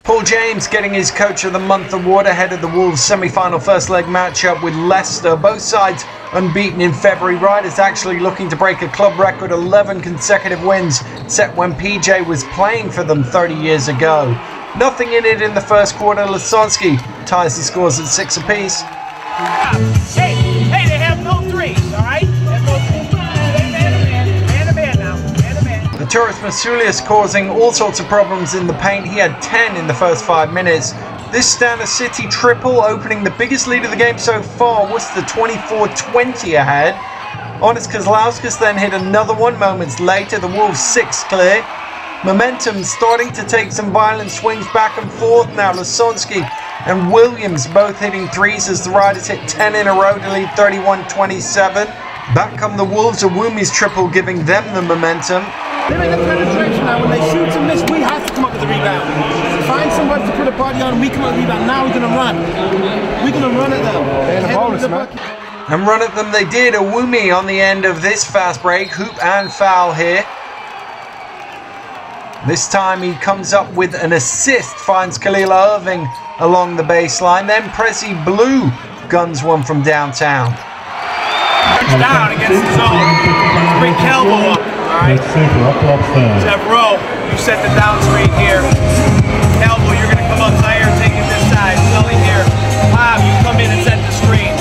Paul James getting his Coach of the Month award ahead of the Wolves semi-final first leg matchup with Leicester. Both sides unbeaten in February. Riders actually looking to break a club record 11 consecutive wins set when PJ was playing for them 30 years ago. Nothing in it in the first quarter. Lasonsky ties the scores at 6 apiece. Hey, they have no threes, all right? Tourist Masulius causing all sorts of problems in the paint. He had 10 in the first 5 minutes. This Standard City triple opening the biggest lead of the game so far. Worcester 24-20 ahead. Honest Kozlauskas then hit another one moments later. The Wolves 6 clear. Momentum starting to take some violent swings back and forth now. Lasonsky and Williams both hitting threes as the Riders hit 10 in a row to lead 31-27. Back come the Wolves. Awumi's triple giving them the momentum. They're in the penetration now. When they shoot and miss, we have to come up with the rebound. Find somebody to put a body on and we come up with the rebound. Now we're going to run. We're going to run at them. And run at them they did. Awumi on the end of this fast break. Hoop and foul here. This time he comes up with an assist. Finds Khalil Irving along the baseline. Then Prezi Blue guns one from downtown. Down against the zone. Bring Calvo up. Alright, Jeff Rowe, you set the down screen here. Calvo, you're going to come up higher, taking this side. Sully here. Bob, you come in and set the screen.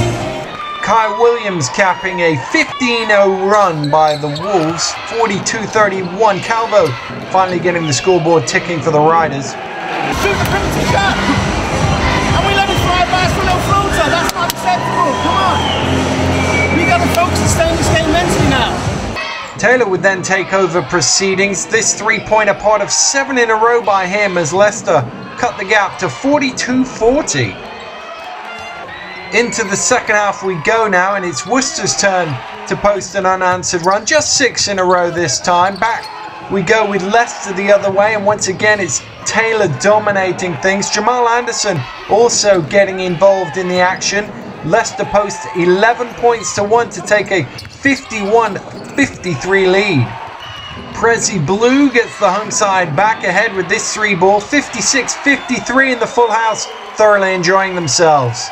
Kai Williams capping a 15-0 run by the Wolves. 42-31. Calvo finally getting the scoreboard ticking for the Riders. Shoot the penalty shot. And we let it fly by us with no floater. That's not acceptable. Come on. We got to focus and stay in this game mentally now. Taylor would then take over proceedings. This three-pointer part of 7 in a row by him as Leicester cut the gap to 42-40. Into the second half we go now, and it's Worcester's turn to post an unanswered run. Just 6 in a row this time. Back we go with Leicester the other way, and once again it's Taylor dominating things. Jamal Anderson also getting involved in the action. Leicester posts 11 points to 1 to take a 51-53 lead. Prezi Blue gets the home side back ahead with this 3-ball. 56-53 in the full house, thoroughly enjoying themselves.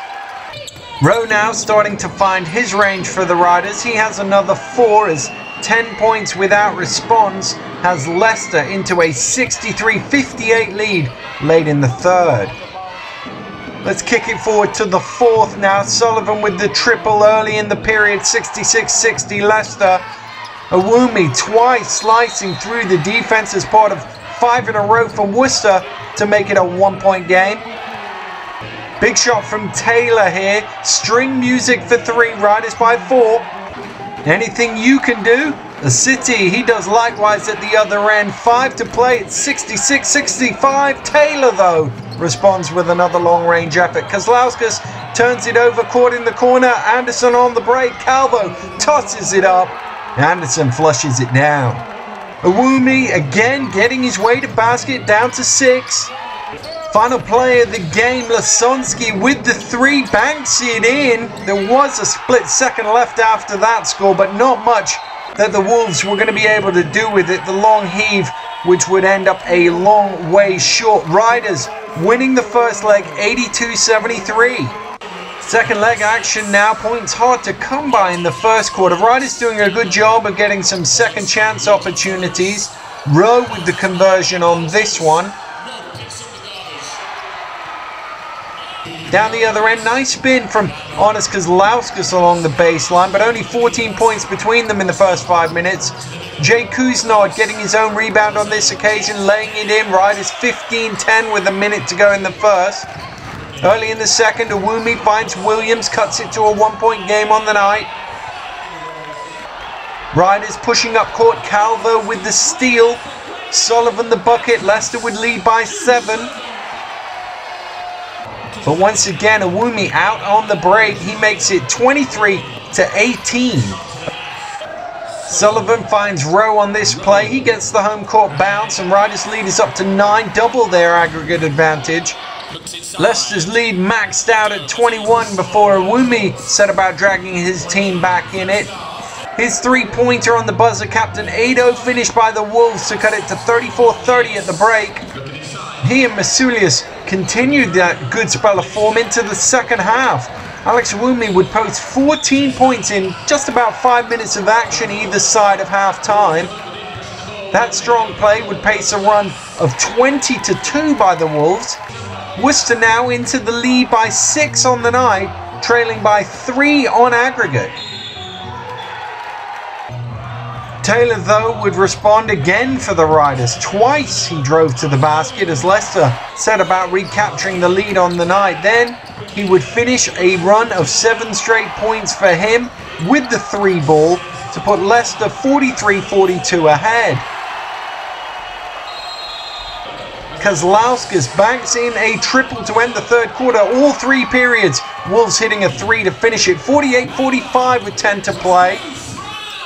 Rowe now starting to find his range for the Riders. He has another 4 as 10 points without response has Leicester into a 63-58 lead late in the third. Let's kick it forward to the fourth now. Sullivan with the triple early in the period. 66-60 Leicester. Awumi twice slicing through the defense as part of 5 in a row for Worcester to make it a 1-point game. Big shot from Taylor here. String music for 3. Riders by 4. Anything you can do? The City, he does likewise at the other end. 5 to play. It's 66-65. Taylor, though, responds with another long-range effort. Kozlauskas turns it over, caught in the corner. Anderson on the break. Calvo tosses it up. Anderson flushes it down. Awumi again getting his way to basket, down to 6. Final play of the game, Lasonsky with the 3, banks it in. There was a split second left after that score, but not much that the Wolves were going to be able to do with it. The long heave, which would end up a long way short. Riders winning the first leg 82-73. Second leg action now. Points hard to come by in the first quarter. Riders doing a good job of getting some second chance opportunities. Rowe with the conversion on this one. Down the other end, nice spin from Honest Kozlauskas along the baseline, but only 14 points between them in the first 5 minutes. Jay Kuznard getting his own rebound on this occasion, laying it in. Riders 15-10 with a minute to go in the first. Early in the second, Awumi finds Williams, cuts it to a 1-point game on the night. Riders pushing up court, Calvo with the steal. Sullivan the bucket. Leicester would lead by 7. But once again, Awumi out on the break. He makes it 23-18. Sullivan finds Rowe on this play. He gets the home court bounce, and Riders' lead is up to 9, double their aggregate advantage. Leicester's lead maxed out at 21 before Awumi set about dragging his team back in it. His 3-pointer on the buzzer, Captain Ado, finished by the Wolves to cut it to 34-30 at the break. He and Masulius continued that good spell of form into the second half. Alex Iwobi would post 14 points in just about 5 minutes of action either side of half time. That strong play would pace a run of 20-2 by the Wolves. Worcester now into the lead by 6 on the night, trailing by 3 on aggregate. Taylor, though, would respond again for the Riders. Twice he drove to the basket as Leicester set about recapturing the lead on the night. Then he would finish a run of 7 straight points for him with the 3 ball to put Leicester 43-42 ahead. Kozlauskas banks in a triple to end the third quarter. All 3 periods. Wolves hitting a 3 to finish it. 48-45 with 10 to play.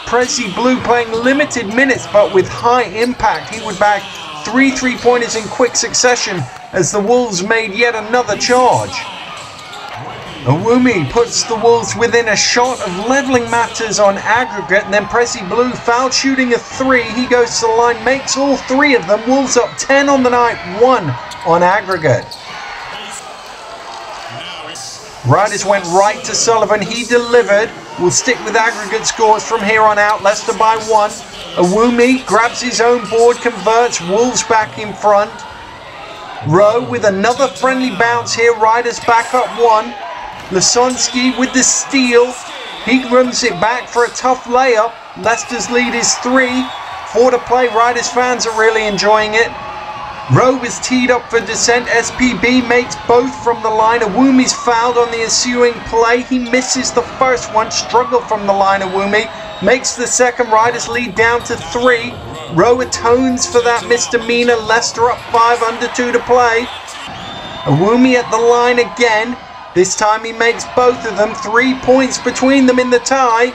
Prezi Blue playing limited minutes but with high impact. He would bag 3 3-pointers in quick succession as the Wolves made yet another charge. Iwobi puts the Wolves within a shot of levelling matters on aggregate, and then Prezi Blue foul shooting a 3. He goes to the line, makes all 3 of them. Wolves up 10 on the night, 1 on aggregate. Riders went right to Sullivan. He delivered. We'll stick with aggregate scores from here on out. Leicester by 1. Iwobi grabs his own board, converts. Wolves back in front. Rowe with another friendly bounce here. Riders back up 1. Lasonsky with the steal. He runs it back for a tough layup. Leicester's lead is 3. 4 to play. Riders fans are really enjoying it. Rowe is teed up for descent. SPB makes both from the line. Iwobi's fouled on the ensuing play. He misses the first one. Struggle from the line. Iwobi makes the second. Riders lead down to 3. Rowe atones for that misdemeanor. Leicester up 5 under 2 to play. Iwobi at the line again. This time he makes both of them. 3 points between them in the tie.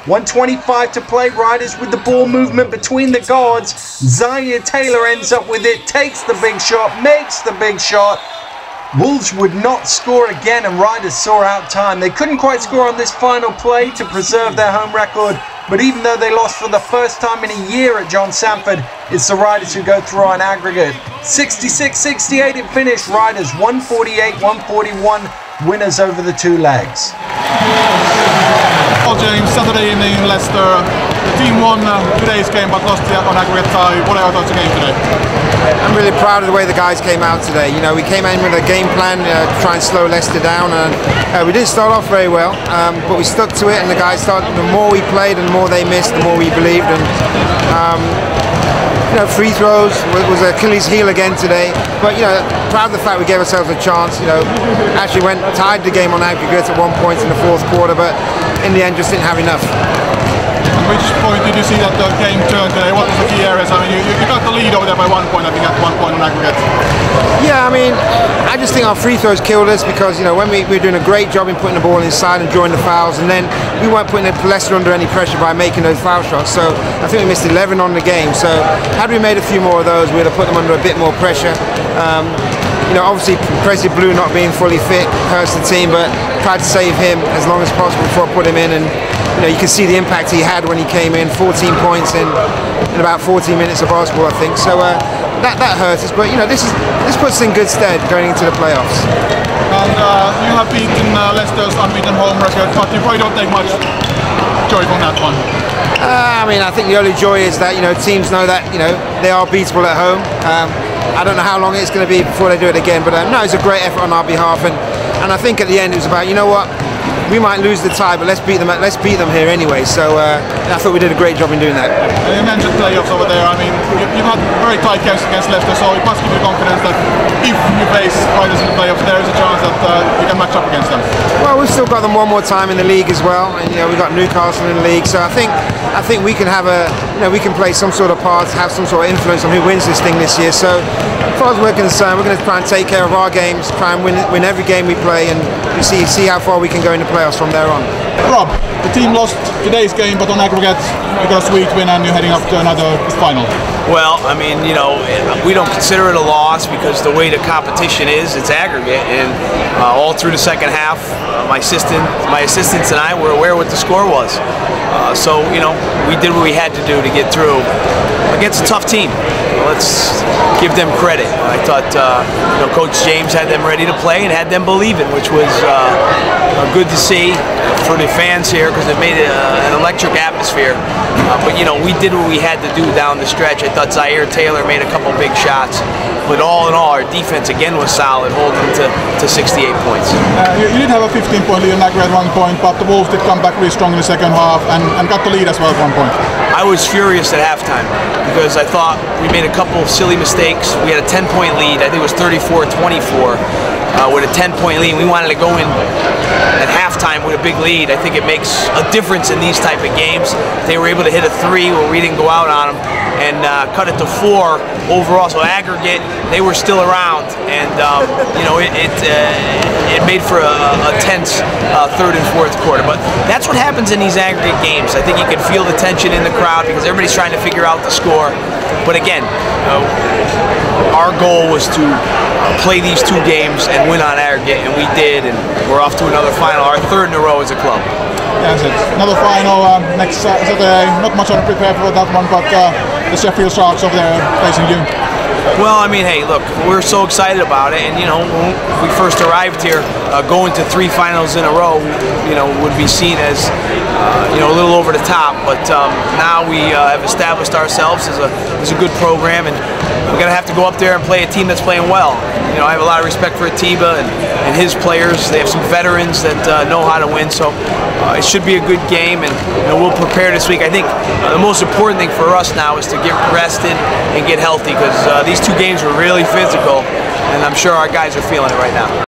1:25 to play. Riders with the ball movement between the guards. Zaire Taylor ends up with it. Takes the big shot. Makes the big shot. Wolves would not score again, and Riders saw out time. They couldn't quite score on this final play to preserve their home record. But even though they lost for the first time in a year at John Sanford, it's the Riders who go through on aggregate. 66-68 it finished. Riders 148-141 winners over the 2 legs. Well, James, Saturday evening in Leicester. The team won today's game but lost on aggregate tie. What are your thoughts on the game today? I'm really proud of the way the guys came out today. You know, we came in with a game plan to try and slow Leicester down, and we didn't start off very well, but we stuck to it, and the guys started. The more we played and the more they missed, the more we believed. And you know, free throws was Achilles' heel again today. But you know, proud of the fact we gave ourselves a chance. You know, actually tied the game on aggregate at 1 point in the fourth quarter, but in the end just didn't have enough. At which point did you see that the game turn today? What was the key areas? I mean, you got the lead over there by 1 point, I think, at 1 point on aggregate. Yeah, I mean, I just think our free throws killed us because, you know, when we were doing a great job in putting the ball inside and drawing the fouls, and then we weren't putting Leicester under any pressure by making those foul shots. So I think we missed 11 on the game. So had we made a few more of those, we'd have put them under a bit more pressure. You know, obviously Prezi Blue not being fully fit hurts the team, but tried to save him as long as possible before I put him in. And you know, you can see the impact he had when he came in. 14 points in about 14 minutes of basketball, I think. So that hurt us, but you know, this puts us in good stead going into the playoffs. And you have beaten Leicester's unbeaten home record, but you probably don't take much joy from that one. I mean, I think the only joy is that, you know, teams know that, you know, they are beatable at home. I don't know how long it's going to be before they do it again, but no, it's a great effort on our behalf, and I think at the end it was about, you know what, we might lose the tie, but let's beat them here anyway. So I thought we did a great job in doing that. You mentioned playoffs over there. I mean, you've had very tight games against Leicester, so it must give you confidence that if you face Riders in the playoffs, there is a chance that you can match up against them. Well, we've still got them one more time in the league as well, and you know, we've got Newcastle in the league, so I think we can have we can play some sort of part, have some sort of influence on who wins this thing this year. So as far as we're concerned, we're going to try and take care of our games, try and win every game we play, and see how far we can go in the playoffs from there on. Rob, the team lost today's game, but on aggregate you got a sweet win and you're heading up to another final. Well, I mean, you know, we don't consider it a loss because the way the competition is, it's aggregate, and all through the second half, my assistants and I were aware what the score was. So, you know, we did what we had to do to get through against a tough team. Let's give them credit. I thought, you know, Coach James had them ready to play and had them believing, which was good to see for the fans here because it made an electric atmosphere. But, you know, we did what we had to do down the stretch. I thought Zaire Taylor made a couple big shots. But all in all, our defense again was solid, holding them to 68 points. You did have a 15-point lead in aggregate at one point, but the Wolves did come back really strong in the second half and got the lead as well at one point. I was furious at halftime because I thought we made a couple of silly mistakes. We had a 10-point lead. I think it was 34-24 with a 10-point lead. We wanted to go in at halftime with a big lead. I think it makes a difference in these type of games. They were able to hit a 3 where we didn't go out on them and cut it to 4 overall. So aggregate, they were still around, and you know, it made for a tense third and fourth quarter. But that's what happens in these aggregate games. I think you can feel the tension in the crowd because everybody's trying to figure out the score. But again, our goal was to play these 2 games and win on aggregate, and we did, and we're off to another final, our 3rd in a row as a club. Yeah, that's it. Another final next Saturday. Not much on to prepare for that one, but the Sheffield Sharks over there facing you. Well, I mean, hey, look, we're so excited about it, and you know, when we first arrived here, going to 3 finals in a row, you know, would be seen as, you know, a little over the top. But now we have established ourselves as a good program, and we're gonna have to go up there and play a team that's playing well. You know, I have a lot of respect for Atiba and his players. They have some veterans that know how to win, so it should be a good game, and you know, we'll prepare this week. I think the most important thing for us now is to get rested and get healthy because these 2 games were really physical, and I'm sure our guys are feeling it right now.